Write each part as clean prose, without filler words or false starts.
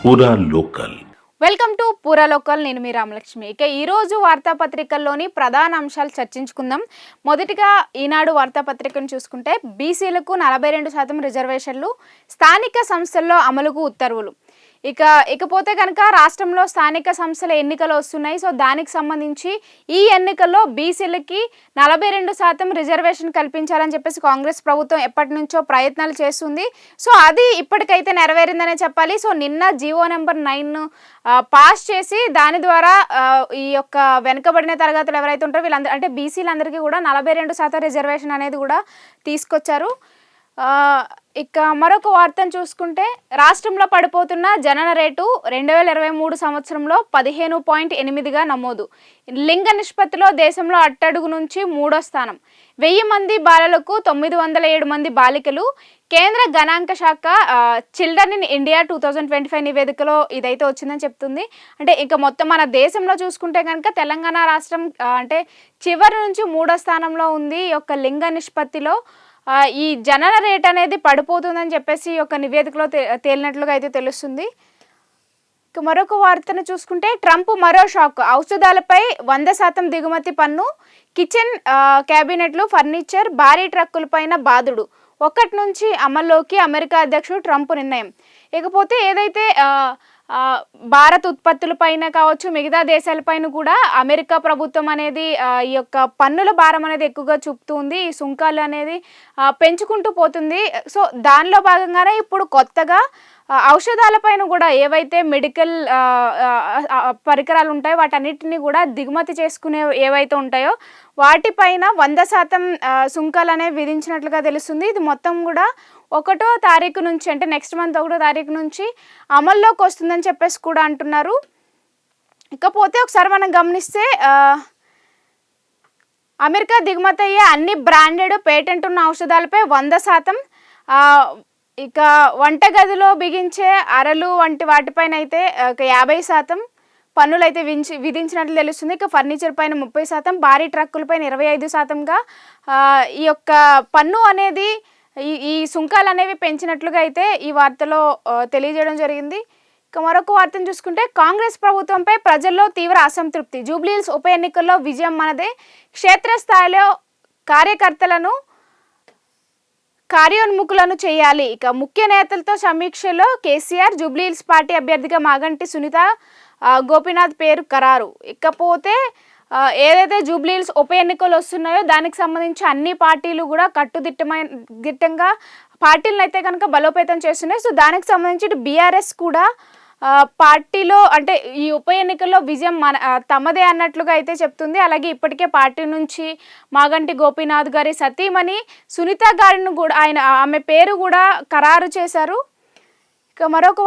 పూరా local. Welcome to పూరా local. నేను మీ రామలక్ష్మి. ఇక ఈరోజు వార్తాపత్రికల్లోని ప్రధాన అంశాలు చర్చించుకుందాం. మొదటిగా ఈనాడు వార్తాపత్రికను చూసుకుంటే బీసీలకు 42% రిజర్వేషన్లు, స్థానిక సంస్థల్లో అమలుకు ఉత్తర్వులు. ఇకపోతే కనుక రాష్ట్రంలో స్థానిక సంస్థల ఎన్నికలు వస్తున్నాయి. సో దానికి సంబంధించి ఈ ఎన్నికల్లో బీసీలకి 42% రిజర్వేషన్ కల్పించాలని చెప్పేసి కాంగ్రెస్ ప్రభుత్వం ఎప్పటి నుంచో ప్రయత్నాలు చేస్తుంది. సో అది ఇప్పటికైతే నెరవేరిందనే చెప్పాలి. సో నిన్న జీవో నెంబర్ 9 పాస్ చేసి దాని ద్వారా ఈ యొక్క వెనుకబడిన తరగతులు ఎవరైతే ఉంటారో వీళ్ళందరూ అంటే బీసీలందరికీ కూడా 42% రిజర్వేషన్ అనేది కూడా తీసుకొచ్చారు. ఇక మరొక వార్తను చూసుకుంటే రాష్ట్రంలో పడిపోతున్న జనన రేటు 2023 సంవత్సరంలో 15.8గా నమోదు. లింగ నిష్పత్తిలో దేశంలో అట్టడుగు నుంచి 3వ స్థానం. 1000 మంది బాలలకు 907 మంది బాలికలు. కేంద్ర గణాంక శాఖ చిల్డ్రన్ ఇన్ ఇండియా 2025 నివేదికలో ఇదైతే వచ్చిందని చెప్తుంది. అంటే ఇక మొత్తం మన దేశంలో చూసుకుంటే కనుక తెలంగాణ రాష్ట్రం అంటే చివరి నుంచి 3వ స్థానంలో ఉంది. ఈ యొక్క లింగ నిష్పత్తిలో ఈ జనన రేట్ అనేది పడిపోతుందని చెప్పేసి ఈ యొక్క నివేదికలో తేలినట్లుగా అయితే తెలుస్తుంది. ఇక మరొక వార్తను చూసుకుంటే ట్రంప్ మరో షాక్. ఔషధాలపై 100% దిగుమతి పన్ను, కిచెన్ క్యాబినెట్లు, ఫర్నిచర్, భారీ ట్రక్కులపైన బాదుడు 1 నుంచి అమల్లోకి అమెరికా అధ్యక్షుడు ట్రంప్ నిర్ణయం. ఇకపోతే ఏదైతే భారత్ ఉత్పత్తులపైన కావచ్చు మిగతా దేశాలపైన కూడా అమెరికా ప్రభుత్వం అనేది ఈ యొక్క పన్నుల భారం అనేది ఎక్కువగా చూపుతుంది. ఈ సుంకాలు అనేది పెంచుకుంటూ పోతుంది. సో దానిలో భాగంగానే ఇప్పుడు కొత్తగా ఔషధాలపైన కూడా ఏవైతే మెడికల్ పరికరాలు ఉంటాయో వాటన్నిటిని కూడా దిగుమతి చేసుకునే ఏవైతే ఉంటాయో వాటిపైన 100% సుంకాలు అనేవి విధించినట్లుగా తెలుస్తుంది. ఇది మొత్తం కూడా 1వ తారీఖు నుంచి అంటే నెక్స్ట్ మంత్ 1వ తారీఖు నుంచి అమల్లోకి వస్తుందని చెప్పేసి కూడా అంటున్నారు. ఇకపోతే ఒకసారి మనం గమనిస్తే అమెరికా దిగుమతి అయ్యే అన్ని బ్రాండెడ్ పేటెంట్ ఉన్న ఔషధాలపై 100%, ఇక వంటగదిలో బిగించే అరలు వంటి వాటిపైన అయితే 50% పన్నులు అయితే విధించినట్లు తెలుస్తుంది. ఇక ఫర్నిచర్ పైన 30%, భారీ ట్రక్కులపైన 25%గా ఈ యొక్క పన్ను అనేది ఈ సుంకాలు అనేవి పెంచినట్లుగా అయితే ఈ వార్తలో తెలియజేయడం జరిగింది. ఇక మరొక వార్తను చూసుకుంటే కాంగ్రెస్ ప్రభుత్వంపై ప్రజల్లో తీవ్ర అసంతృప్తి. జూబ్లీహిల్స్ ఉప ఎన్నికల్లో విజయం మనదే, క్షేత్రస్థాయిలో కార్యకర్తలను కార్యోన్ముఖులను చేయాలి. ఇక ముఖ్య నేతలతో సమీక్షలో కేసీఆర్, జూబ్లీహిల్స్ పార్టీ అభ్యర్థిగా మాగంటి సునీత గోపీనాథ్ పేరు ఖరారు. ఇకపోతే ఏదైతే జూబ్లీహిల్స్ ఉప ఎన్నికలు వస్తున్నాయో దానికి సంబంధించి అన్ని పార్టీలు కూడా దిట్టంగా పార్టీలను అయితే కనుక బలోపేతం చేస్తున్నాయి. సో దానికి సంబంధించి బీఆర్ఎస్ కూడా పార్టీలో అంటే ఈ ఉప ఎన్నికల్లో విజయం తమదే అన్నట్లుగా అయితే చెప్తుంది. అలాగే ఇప్పటికే పార్టీ నుంచి మాగంటి గోపీనాథ్ గారి సతీమణి సునీత గారిని కూడా ఆమె పేరు కూడా ఖరారు చేశారు. ఇక మరొక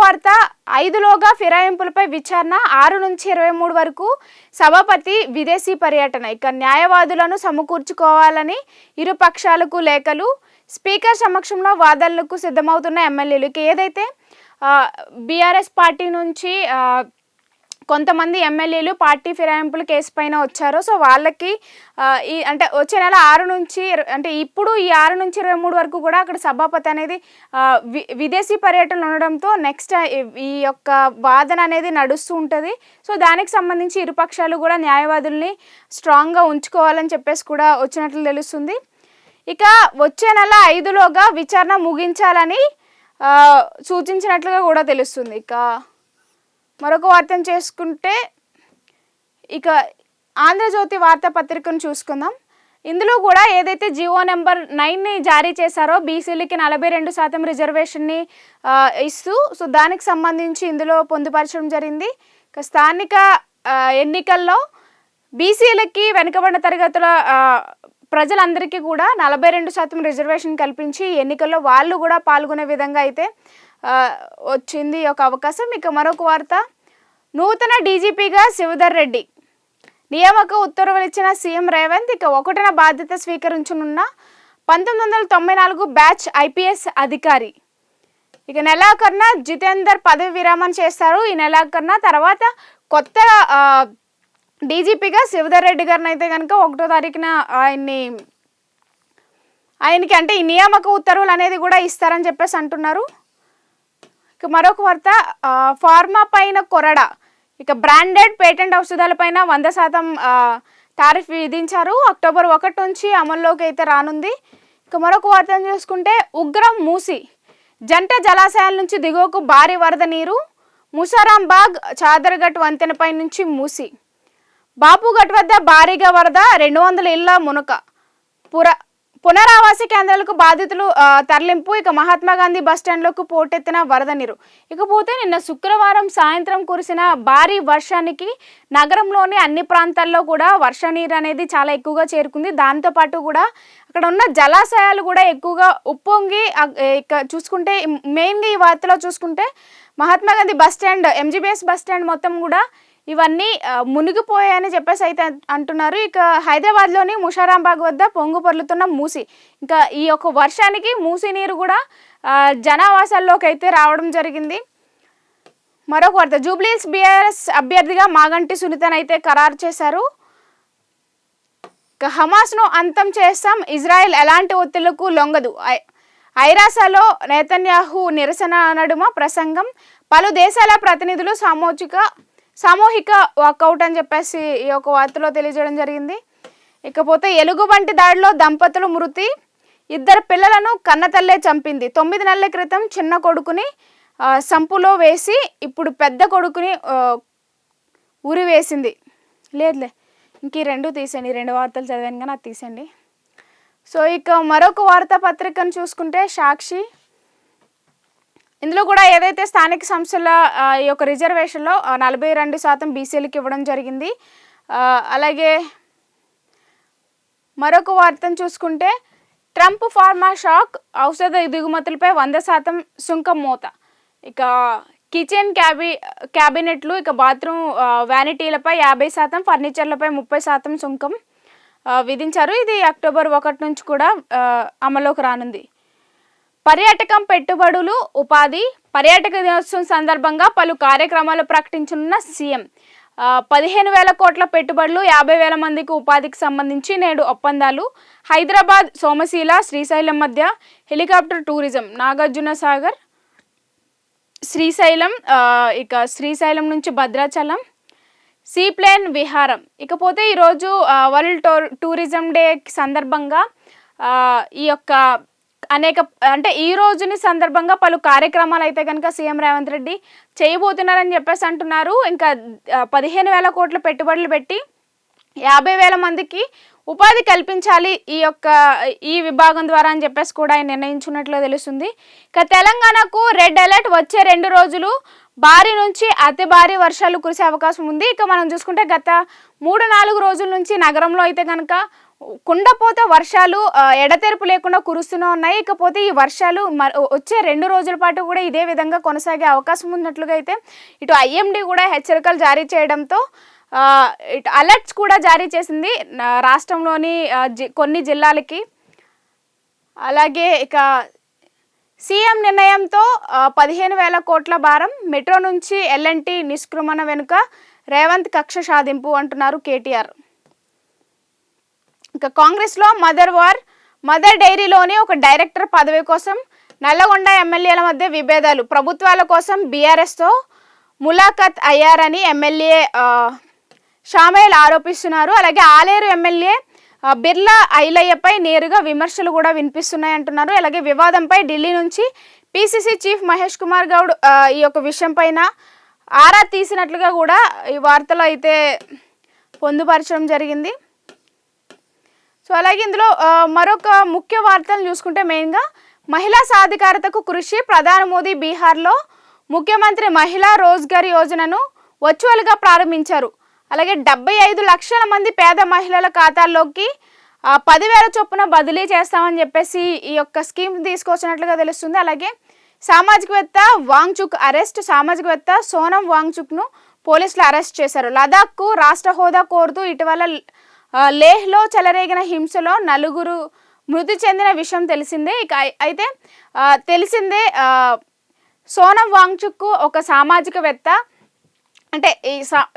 వార్త 5లోగా ఫిరాయింపులపై విచారణ, 6 నుంచి 23 వరకు సభాపతి విదేశీ పర్యటన. ఇక న్యాయవాదులను సమకూర్చుకోవాలని ఇరు పక్షాలకు లేఖలు, స్పీకర్ సమక్షంలో వాదనలకు సిద్ధమవుతున్న ఎమ్మెల్యేలు. ఇక ఏదైతే బీఆర్ఎస్ పార్టీ నుంచి కొంతమంది ఎమ్మెల్యేలు పార్టీ ఫిరాయింపుల కేసు పైన వచ్చారు. సో వాళ్ళకి అంటే వచ్చే నెల 6 నుంచి అంటే ఇప్పుడు ఈ 6 నుంచి 23 వరకు కూడా అక్కడ సభాపతి అనేది విదేశీ పర్యటన ఉండడంతో నెక్స్ట్ ఈ యొక్క వాదన అనేది నడుస్తూ ఉంటుంది. సో దానికి సంబంధించి ఇరుపక్షాలు కూడా న్యాయవాదుల్ని స్ట్రాంగ్గా ఉంచుకోవాలని చెప్పేసి కూడా వచ్చినట్లు తెలుస్తుంది. ఇక వచ్చే నెల 5లోగా విచారణ ముగించాలని సూచించినట్లుగా కూడా తెలుస్తుంది. ఇక మరొక వార్తను చేసుకుంటే ఇక ఆంధ్రజ్యోతి వార్తాపత్రికను చూసుకుందాం. ఇందులో కూడా ఏదైతే జీవో నెంబర్ 9ని జారీ చేశారో బీసీలకి 42% రిజర్వేషన్ని ఇస్తూ సో దానికి సంబంధించి ఇందులో పొందుపరచడం జరిగింది. ఇక స్థానిక ఎన్నికల్లో బీసీలకి వెనుకబడిన తరగతుల ప్రజలందరికీ కూడా 42% రిజర్వేషన్ కల్పించి ఎన్నికల్లో వాళ్ళు కూడా పాల్గొనే విధంగా అయితే వచ్చింది ఒక అవకాశం. ఇక మరొక వార్త, నూతన డీజీపీగా శివధర్ రెడ్డి నియామక ఉత్తర్వులు ఇచ్చిన సీఎం రేవంత్. ఇక 1న బాధ్యత స్వీకరించనున్న 1994 బ్యాచ్ ఐపీఎస్ అధికారి. ఇక నెలాఖరున జితేందర్ పదవి విరామం చేస్తారు. ఈ నెలాఖరున తర్వాత కొత్త డీజీపీగా శివధర్ రెడ్డి గారిని అయితే కనుక 1వ తారీఖున ఆయన్ని ఆయనకి అంటే ఈ నియామక ఉత్తర్వులు అనేది కూడా ఇస్తారని చెప్పేసి అంటున్నారు. ఇక మరొక వార్త, ఫార్మా పైన కొరడా. ఇక బ్రాండెడ్ పేటెంట్ ఔషధాలపైన 100% టారిఫ్ విధించారు. అక్టోబర్ 1 నుంచి అమల్లోకి అయితే రానుంది. ఇక మరొక వార్తను చూసుకుంటే, ఉగ్రం మూసి జంట జలాశయాల నుంచి దిగువకు భారీ వరద నీరు. ముసారాంబాగ్ చాదర్ఘట్ వంతెనపై నుంచి మూసి. బాపుఘట్ వద్ద భారీగా వరద, 200 ఇళ్ల మునక. పునరావాస కేంద్రాలకు బాధితులు తరలింపు. ఇక మహాత్మాగాంధీ బస్టాండ్లకు పోటెత్తిన వరద నీరు. ఇకపోతే నిన్న శుక్రవారం సాయంత్రం కురిసిన భారీ వర్షానికి నగరంలోని అన్ని ప్రాంతాల్లో కూడా వర్ష నీరు అనేది చాలా ఎక్కువగా చేరుకుంది. దాంతోపాటు కూడా అక్కడ ఉన్న జలాశయాలు కూడా ఎక్కువగా ఉప్పొంగి, ఇక చూసుకుంటే మెయిన్గా ఈ వార్తలో చూసుకుంటే మహాత్మాగాంధీ బస్టాండ్, ఎంజీబీఎస్ బస్టాండ్ మొత్తం కూడా ఇవన్నీ మునిగిపోయాయని చెప్పేసి అయితే అంటున్నారు. ఇక హైదరాబాద్లోని ముషారాంబాగ్ వద్ద పొంగు పొర్లుతున్న మూసి. ఇంకా ఈ యొక్క వర్షానికి మూసి నీరు కూడా జనావాసాల్లోకి అయితే రావడం జరిగింది. మరొక వార్త, జూబ్లీహిల్స్ బీఆర్ఎస్ అభ్యర్థిగా మాగంటి సునీతనైతే ఖరారు చేశారు. ఇక హమాస్ను అంతం చేస్తాం, ఇజ్రాయెల్ ఎలాంటి ఒత్తిళ్లకు లొంగదు. ఐరాసలో నేతన్యాహు నిరసన నడుమ ప్రసంగం. పలు దేశాల ప్రతినిధులు సామూహిక వాకౌట్ అని చెప్పేసి ఈ యొక్క వార్తలో తెలియజేయడం జరిగింది. ఇకపోతే ఎలుగుబంటి దాడిలో దంపతులు మృతి. 2 పిల్లలను కన్నతల్లే చంపింది. 9 నెలల క్రితం చిన్న కొడుకుని సంపులో వేసి ఇప్పుడు పెద్ద కొడుకుని ఉరి వేసింది. లేదులే, ఇంక ఈ 2 తీసేయండి. 2 వార్తలు చదివాను కానీ అది తీసేయండి. సో ఇక మరొక వార్తాపత్రికను చూసుకుంటే సాక్షి. ఇందులో కూడా ఏదైతే స్థానిక సంస్థల ఈ యొక్క రిజర్వేషన్లో 42% బీసీలకు ఇవ్వడం జరిగింది. అలాగే మరొక వార్తను చూసుకుంటే, ట్రంప్ ఫార్మా షాక్, ఔషధ దిగుమతులపై 100% సుంకం మోత. ఇక కిచెన్ క్యాబినెట్లు, ఇక బాత్రూమ్ వ్యానిటీలపై 50%, ఫర్నిచర్లపై 30% సుంకం విధించారు. ఇది అక్టోబర్ 1 నుంచి కూడా అమల్లోకి రానుంది. పర్యాటకం పెట్టుబడులు ఉపాధి. పర్యాటక దినోత్సవం సందర్భంగా పలు కార్యక్రమాలు ప్రకటించనున్న సీఎం. 15,000 కోట్ల పెట్టుబడులు, 50,000 మందికి ఉపాధికి సంబంధించి నేడు ఒప్పందాలు. హైదరాబాద్, సోమశీల, శ్రీశైలం మధ్య హెలికాప్టర్ టూరిజం. నాగార్జున సాగర్, శ్రీశైలం, ఇక శ్రీశైలం నుంచి భద్రాచలం సీప్లేన్ విహారం. ఇకపోతే ఈరోజు వరల్డ్ టూరిజం డే సందర్భంగా ఈ యొక్క ఈ రోజుని సందర్భంగా పలు కార్యక్రమాలు అయితే కనుక సీఎం రేవంత్ రెడ్డి చేయబోతున్నారని చెప్పేసి అంటున్నారు. ఇంకా 15,000 కోట్ల పెట్టుబడులు పెట్టి 50,000 మందికి ఉపాధి కల్పించాలి ఈ విభాగం ద్వారా అని చెప్పేసి కూడా ఆయన నిర్ణయించున్నట్లు తెలుస్తుంది. ఇక తెలంగాణకు రెడ్ అలర్ట్. వచ్చే 2 రోజులు భారీ నుంచి అతి భారీ వర్షాలు కురిసే అవకాశం ఉంది. ఇక మనం చూసుకుంటే గత 3-4 రోజుల నుంచి నగరంలో అయితే కనుక కుండపోత వర్షాలు ఎడతెరిపి లేకుండా కురుస్తూనే ఉన్నాయి. ఇకపోతే ఈ వర్షాలు వచ్చే 2 రోజుల పాటు కూడా ఇదే విధంగా కొనసాగే అవకాశం ఉన్నట్లుగా అయితే ఇటు ఐఎండీ కూడా హెచ్చరికలు జారీ చేయడంతో ఇటు అలర్ట్స్ కూడా జారీ చేసింది రాష్ట్రంలోని కొన్ని జిల్లాలకి. అలాగే ఇక సీఎం నిర్ణయంతో 15,000 కోట్ల భారం. మెట్రో నుంచి ఎల్ఎన్టీ నిష్క్రమణ వెనుక రేవంత్ కక్ష సాధింపు అంటున్నారు కేటీఆర్. ఇక కాంగ్రెస్లో మదర్ డైరీలోని ఒక డైరెక్టర్ పదవి కోసం నల్లగొండ ఎమ్మెల్యేల మధ్య విభేదాలు. ప్రభుత్వాల కోసం బీఆర్ఎస్తో ములాఖత్ అయ్యారని ఎమ్మెల్యే షామేల్ ఆరోపిస్తున్నారు. అలాగే ఆలేరు ఎమ్మెల్యే బిర్లా ఐలయ్యపై నేరుగా విమర్శలు కూడా వినిపిస్తున్నాయి అంటున్నారు. అలాగే వివాదంపై ఢిల్లీ నుంచి పీసీసీ చీఫ్ మహేష్ కుమార్ గౌడ్ ఈ యొక్క విషయం పైన ఆరా తీసినట్లుగా కూడా ఈ వార్తలో అయితే పొందుపరచడం జరిగింది. సో అలాగే ఇందులో మరొక ముఖ్య వార్తలు చూసుకుంటే మెయిన్గా మహిళా సాధికారతకు కృషి. ప్రధాని మోదీ బీహార్లో ముఖ్యమంత్రి మహిళా రోజ్గార్ యోజనను వర్చువల్గా ప్రారంభించారు. అలాగే 75 లక్షల మంది పేద మహిళల ఖాతాల్లోకి 10,000 చొప్పున బదిలీ చేస్తామని చెప్పేసి ఈ యొక్క స్కీమ్ తీసుకొచ్చినట్లుగా తెలుస్తుంది. అలాగే సామాజికవేత్త వాంగ్చుక్ అరెస్ట్. సామాజికవేత్త సోనం వాంగ్చుక్ను పోలీసులు అరెస్ట్ చేశారు. లదాఖ్కు రాష్ట్ర హోదా కోరుతూ ఇటీవల లేహ్లో చెలరేగిన హింసలో 4 మృతి చెందిన విషయం తెలిసిందే. అయితే సోనం వాంగ్చుక్ ఒక సామాజికవేత్త. అంటే ఈ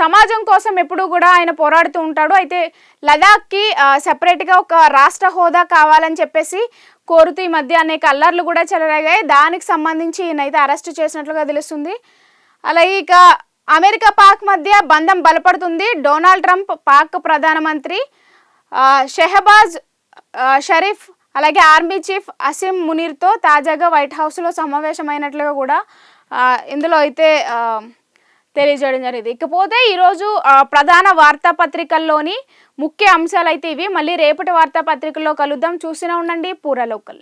సమాజం కోసం ఎప్పుడు కూడా ఆయన పోరాడుతూ ఉంటాడు. అయితే లదాఖ్కి సెపరేట్గా ఒక రాష్ట్ర హోదా కావాలని చెప్పేసి కోరుతూ ఈ మధ్య అనేక అల్లర్లు కూడా చెలరేగాయి. దానికి సంబంధించి ఈయనైతే అరెస్ట్ చేసినట్లుగా తెలుస్తుంది. అలాగే ఇక అమెరికా పాక్ మధ్య బంధం బలపడుతుంది. డొనాల్డ్ ట్రంప్ పాక్ ప్రధానమంత్రి షెహబాజ్ షరీఫ్ అలాగే ఆర్మీ చీఫ్ అసీం మునీర్తో తాజాగా వైట్ హౌస్లో సమావేశమైనట్లుగా కూడా ఇందులో అయితే తెలియజేయడం జరిగింది. ఇకపోతే ఈరోజు ప్రధాన వార్తాపత్రికల్లోని ముఖ్య అంశాలు అయితే ఇవి. మళ్ళీ రేపటి వార్తాపత్రికల్లో కలుద్దాం. చూస్తూనే ఉండండి పూరా లోకల్.